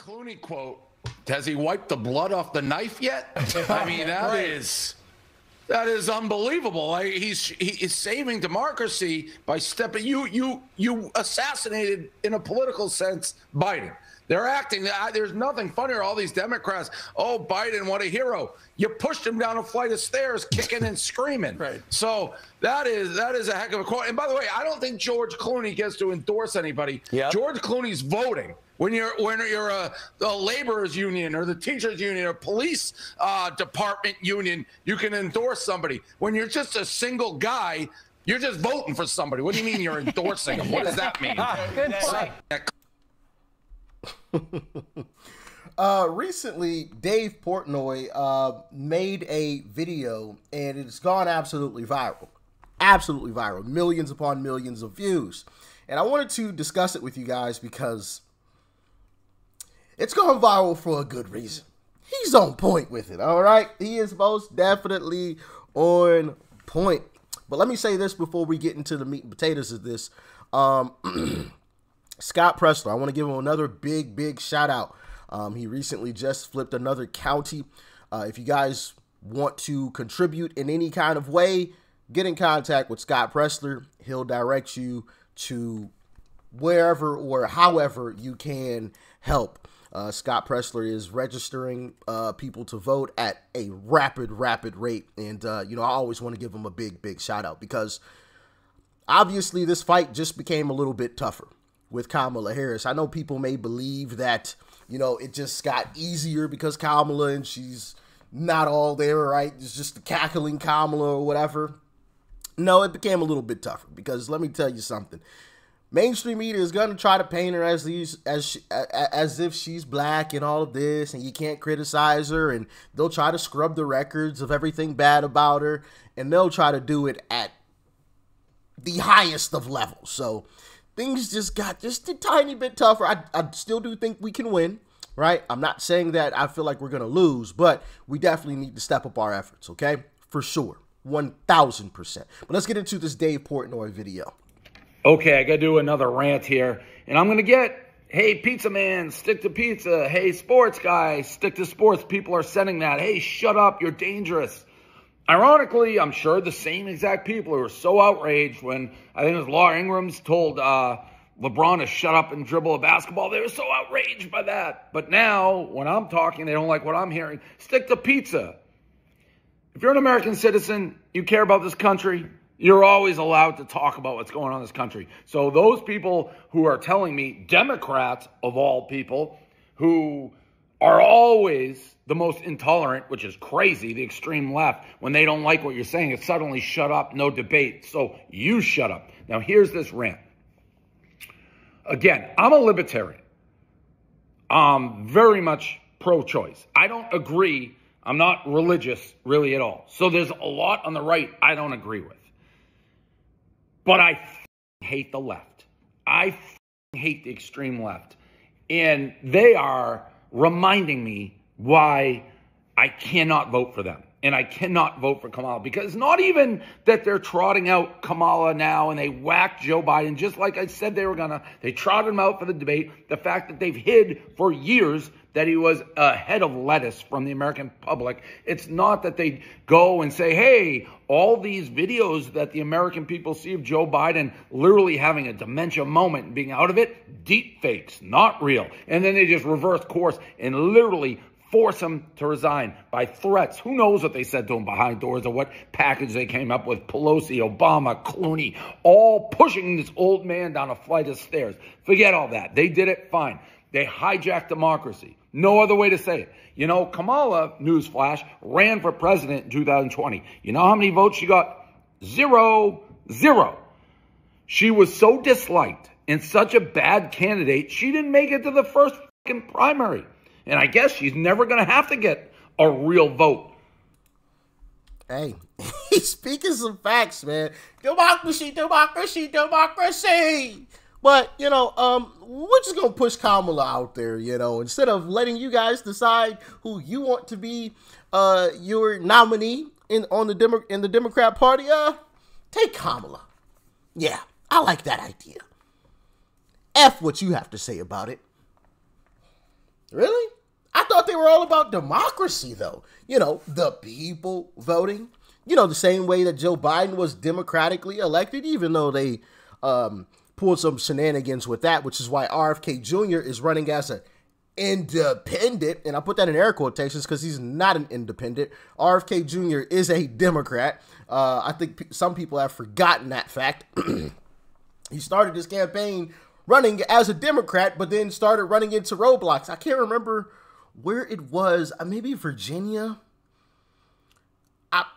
Clooney quote, has he wiped the blood off the knife yet? I mean, that is unbelievable. He is saving democracy by stepping. You assassinated, in a political sense, Biden. They're acting. There's nothing funnier. All these Democrats. Oh, Biden, what a hero! You pushed him down a flight of stairs, kicking and screaming. Right. So that is a heck of a quote. And by the way, I don't think George Clooney gets to endorse anybody. Yep. George Clooney's voting. When you're a laborers union or the teachers union or police department union, you can endorse somebody. When you're just a single guy, you're just voting for somebody. What do you mean you're endorsing them? What does that mean? Good point. Recently, Dave Portnoy made a video, and it's gone absolutely viral. Absolutely viral. Millions upon millions of views. And I wanted to discuss it with you guys because it's gone viral for a good reason. He's on point with it, all right? He is most definitely on point. But let me say this before we get into the meat and potatoes of this. Scott Presler, I want to give him another big shout out. He recently just flipped another county. If you guys want to contribute in any kind of way, get in contact with Scott Presler. He'll direct you to wherever or however you can help. Scott Presler is registering people to vote at a rapid rate. And, I always want to give him a big shout out because obviously this fight just became a little bit tougher with Kamala Harris. I know people may believe that, it just got easier because Kamala and she's not all there, right? It's just the cackling Kamala or whatever. No, it became a little bit tougher because let me tell you something. Mainstream media is going to try to paint her as if she's black and all of this, and you can't criticize her, and they'll try to scrub the records of everything bad about her, and they'll try to do it at the highest of levels. So things just got just a tiny bit tougher. I still do think we can win, right? I'm not saying that I feel like we're going to lose, but we definitely need to step up our efforts, okay? For sure. 1,000%. But let's get into this Dave Portnoy video. Okay, I got to do another rant here. And I'm going to get, hey, pizza man, stick to pizza. Hey, sports guy, stick to sports. People are sending that. Hey, shut up, you're dangerous. Ironically, I'm sure the same exact people who were so outraged when, I think it was Laura Ingram's told LeBron to shut up and dribble a basketball. They were so outraged by that. But now, when I'm talking, they don't like what I'm hearing. Stick to pizza. If you're an American citizen, you care about this country, you're always allowed to talk about what's going on in this country. So those people who are telling me, Democrats of all people, who are always the most intolerant, which is crazy, the extreme left, when they don't like what you're saying, it's suddenly shut up, no debate. So you shut up. Now here's this rant. Again, I'm a libertarian. I'm very much pro-choice. I don't agree. I'm not religious really at all. So there's a lot on the right I don't agree with. But I hate the left. I hate the extreme left. And they are reminding me why I cannot vote for them. And I cannot vote for Kamala. Because not even that they're trotting out Kamala now and they whacked Joe Biden just like I said they were going to. They trotted him out for the debate. The fact that they've hid for years that he was a head of lettuce from the American public. It's not that they go and say, hey, all these videos that the American people see of Joe Biden literally having a dementia moment and being out of it, deep fakes, not real. And then they just reverse course and literally force him to resign by threats. Who knows what they said to him behind doors or what package they came up with. Pelosi, Obama, Clooney, all pushing this old man down a flight of stairs. Forget all that. They did it fine. They hijacked democracy. No other way to say it. You know, Kamala, newsflash, ran for president in 2020. You know how many votes she got? Zero. She was so disliked and such a bad candidate, she didn't make it to the first fucking primary. And I guess she's never going to have to get a real vote. Hey, he's speaking some facts, man. Democracy. But, we're just going to push Kamala out there, instead of letting you guys decide who you want to be your nominee in the Democrat Party. Take Kamala. Yeah, I like that idea. F what you have to say about it. Really? I thought they were all about democracy, though. You know, the people voting. You know, the same way that Joe Biden was democratically elected, even though they pulled some shenanigans with that, which is why RFK Jr. is running as an independent. And I put that in air quotations because he's not an independent. RFK Jr. is a Democrat. I think some people have forgotten that fact. He started his campaign running as a Democrat, but then started running into roadblocks. I can't remember where it was. Maybe Virginia.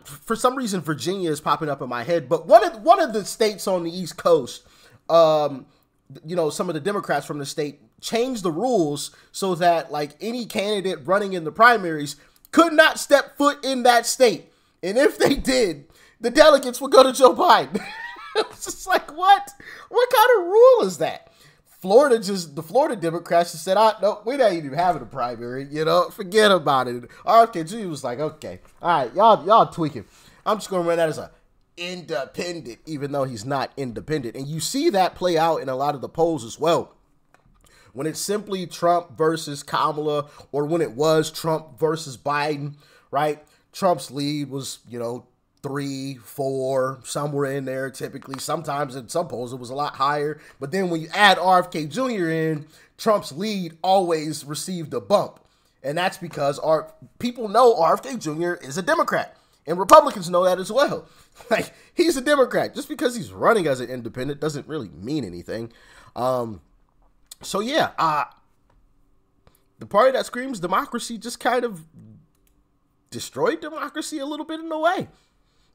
For some reason, Virginia is popping up in my head. But one of the states on the East Coast, you know, some of the Democrats from the state changed the rules so that like any candidate running in the primaries could not step foot in that state. And if they did, the delegates would go to Joe Biden. It's just like, what? What kind of rule is that? The Florida Democrats just said, no, we're not even having a primary, you know, forget about it. RFK Jr. was like, okay, all right, y'all tweaking. I'm just going to run that as a independent, even though he's not independent. And you see that play out in a lot of the polls as well. When it's simply Trump versus Kamala, or when it was Trump versus Biden, right? Trump's lead was, you know, 3, 4, somewhere in there typically. Sometimes in some polls it was a lot higher. But then when you add RFK Jr. in, Trump's lead always received a bump. And that's because people know RFK Jr. is a Democrat. And Republicans know that as well. Like, he's a Democrat. Just because he's running as an independent doesn't really mean anything. So yeah, the party that screams democracy just kind of destroyed democracy a little bit in a way.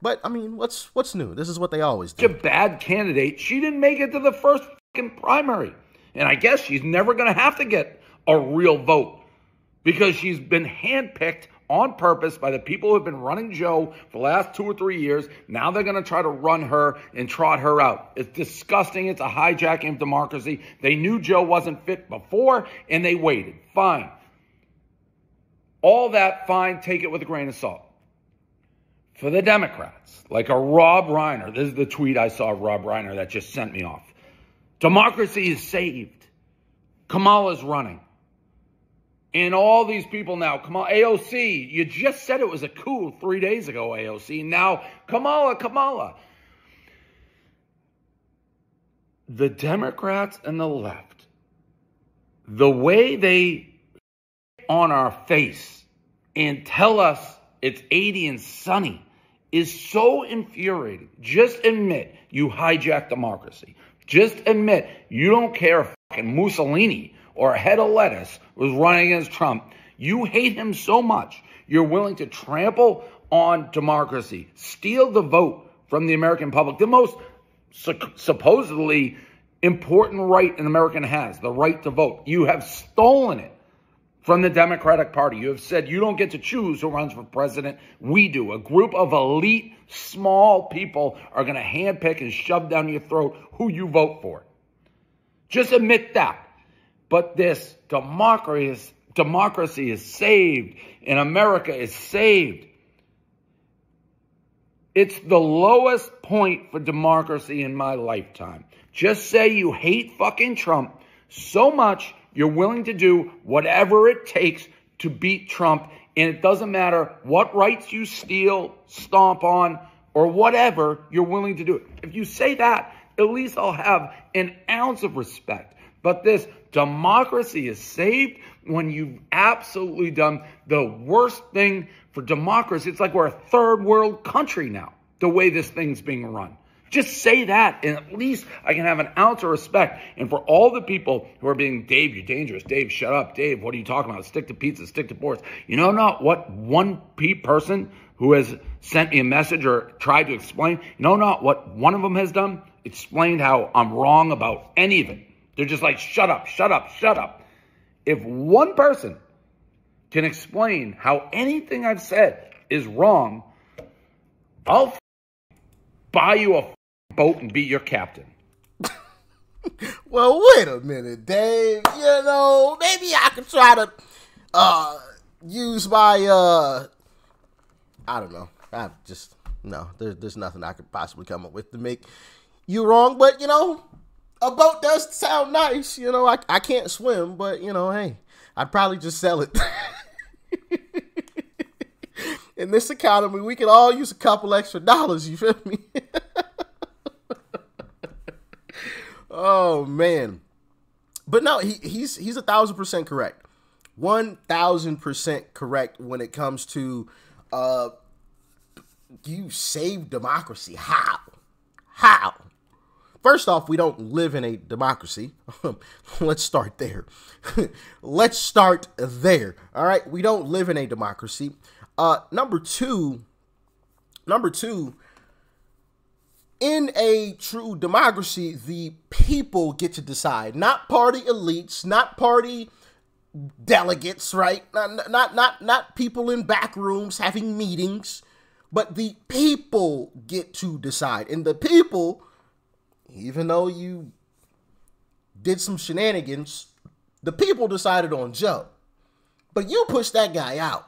But, I mean, what's new? This is what they always do. A bad candidate. She didn't make it to the first fucking primary. And I guess she's never going to have to get a real vote because she's been handpicked on purpose by the people who have been running Joe for the last 2 or 3 years. Now they're going to try to run her and trot her out. It's disgusting. It's a hijacking of democracy. They knew Joe wasn't fit before, and they waited. Fine. All that, fine. Take it with a grain of salt. For the Democrats, like a Rob Reiner, this is the tweet I saw of Rob Reiner that just sent me off. Democracy is saved. Kamala's running. And all these people now, Kamala, AOC, you just said it was a coup 3 days ago, AOC. Now, Kamala. The Democrats and the left, the way they on our face and tell us it's 80 and sunny is so infuriating. Just admit you hijacked democracy. Just admit you don't care if fucking Mussolini or a head of lettuce was running against Trump. You hate him so much, you're willing to trample on democracy, steal the vote from the American public, the most supposedly important right an American has, the right to vote. You have stolen it from the Democratic Party. You have said you don't get to choose who runs for president. We do. A group of elite, small people are going to handpick and shove down your throat who you vote for. Just admit that. But this democracy is saved and America is saved. It's the lowest point for democracy in my lifetime. Just say you hate fucking Trump so much you're willing to do whatever it takes to beat Trump, and it doesn't matter what rights you steal, stomp on, or whatever, you're willing to do it. If you say that, at least I'll have an ounce of respect. But this democracy is saved when you've absolutely done the worst thing for democracy. It's like we're a third world country now, the way this thing's being run. Just say that, and at least I can have an ounce of respect. And for all the people who are being, Dave, you're dangerous. Dave, shut up. Dave, what are you talking about? Stick to pizza, stick to boards. You know not what one person who has sent me a message or tried to explain, you know not what one of them has done? Explained how I'm wrong about any of it. They're just like, shut up, shut up, shut up. If one person can explain how anything I've said is wrong, I'll buy you a boat and be your captain. Well, wait a minute, Dave. You know, maybe I could try to use my I don't know. There's nothing I could possibly come up with to make you wrong. But you know, a boat does sound nice. You know, I can't swim, but you know, hey, I'd probably just sell it. In this economy, we can all use a couple extra dollars. You feel me? Oh man. But no, he's 1,000% correct. 1,000% correct when it comes to you save democracy. How? How? First off, we don't live in a democracy. Let's start there. Let's start there. All right, we don't live in a democracy. Number two, in a true democracy, the people get to decide, not party elites, not party delegates, right? Not people in back rooms having meetings, but the people get to decide. And the people, even though you did some shenanigans, the people decided on Joe. But you pushed that guy out.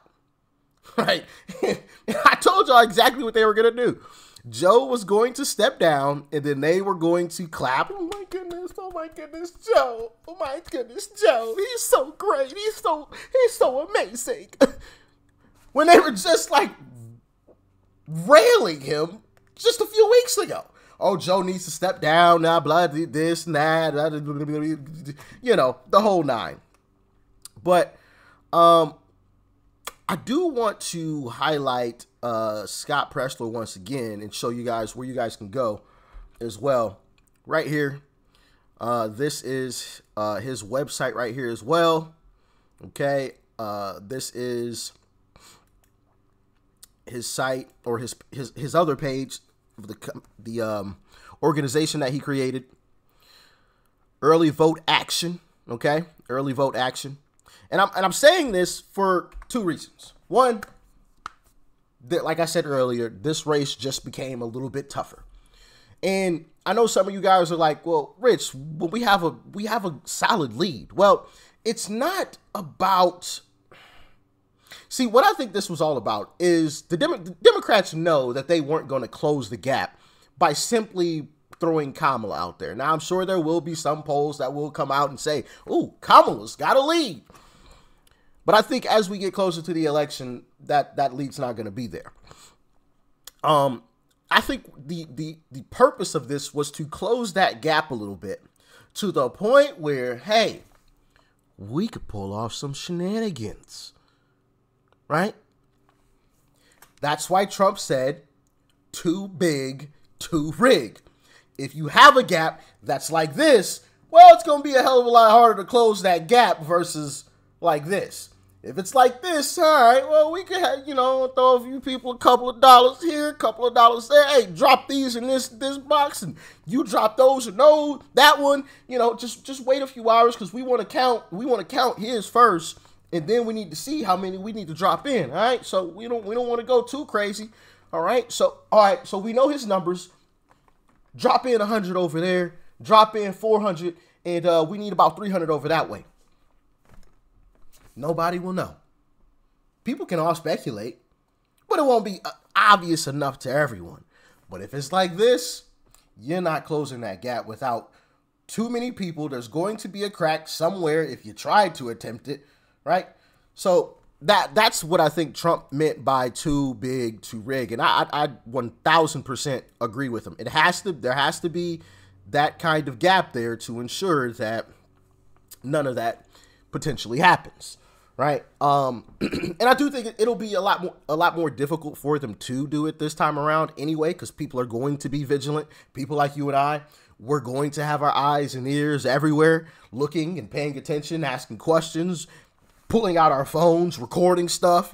Right? I told y'all exactly what they were going to do. Joe was going to step down, and then they were going to clap. Oh my goodness, Joe. Oh my goodness, Joe. He's so great. He's so amazing. When they were just like railing him just a few weeks ago. Oh, Joe needs to step down now, blah, this and that, you know, the whole nine. But I do want to highlight Scott Pressler once again and show you guys where you guys can go as well. Right here. This is his website right here as well. Okay. This is his site, or his other page of the organization that he created. Early Vote Action. Okay. Early Vote Action. And I'm saying this for two reasons. One, that, like I said earlier, this race just became a little bit tougher. And I know some of you guys are like, well, Rich, we have a solid lead. Well, it's not about. See, what I think this was all about is the Democrats know that they weren't going to close the gap by simply throwing Kamala out there. Now, I'm sure there will be some polls that will come out and say, ooh, Kamala's got a lead. But I think as we get closer to the election, that lead's not going to be there. I think the purpose of this was to close that gap a little bit to the point where, hey, we could pull off some shenanigans, right? That's why Trump said, too big to rig. If you have a gap that's like this, well, it's going to be a hell of a lot harder to close that gap versus like this. If it's like this, all right, well, we could have, throw a few people a couple of dollars here, a couple of dollars there. Hey, drop these in this box, and you drop those and that one. Just wait a few hours because we want to count his first, and then we need to see how many we need to drop in. All right, so we don't want to go too crazy. All right, so we know his numbers. Drop in 100 over there, drop in 400, and we need about 300 over that way. Nobody will know. People can all speculate, but it won't be obvious enough to everyone. But if it's like this, you're not closing that gap without too many people. There's going to be a crack somewhere if you try to attempt it, right? So that's what I think Trump meant by too big to rig. And I 1000% agree with him. There has to be that kind of gap there to ensure that none of that potentially happens. Right. And I do think it'll be a lot more difficult for them to do it this time around anyway, because people are going to be vigilant. People like you and I, we're going to have our eyes and ears everywhere, looking and paying attention, asking questions, pulling out our phones, recording stuff.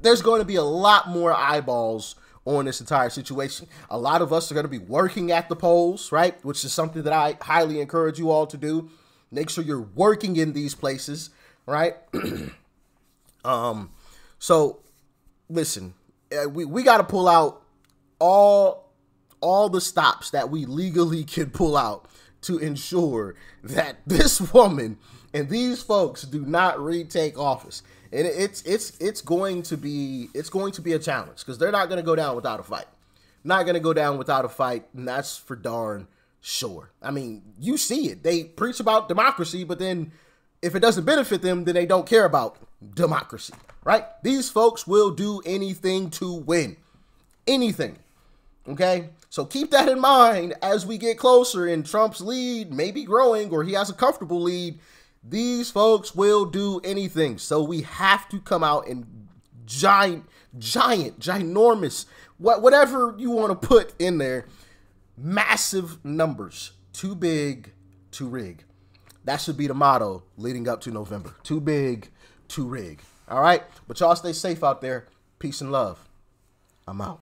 There's going to be a lot more eyeballs on this entire situation. A lot of us are going to be working at the polls, right? Which is something that I highly encourage you all to do. Make sure you're working in these places. Right. So listen, we got to pull out all the stops that we legally can pull out to ensure that this woman and these folks do not retake office. And it's going to be a challenge because they're not going to go down without a fight. Not going to go down without a fight. And that's for darn sure. I mean, you see it. They preach about democracy, but then if it doesn't benefit them, then they don't care about democracy, right? These folks will do anything to win. Anything. Okay? So keep that in mind as we get closer and Trump's lead may be growing or he has a comfortable lead. These folks will do anything. So we have to come out and ginormous, whatever you want to put in there, massive numbers. Too big to rig. That should be the motto leading up to November. Too big to rig. All right? But y'all stay safe out there. Peace and love. I'm out.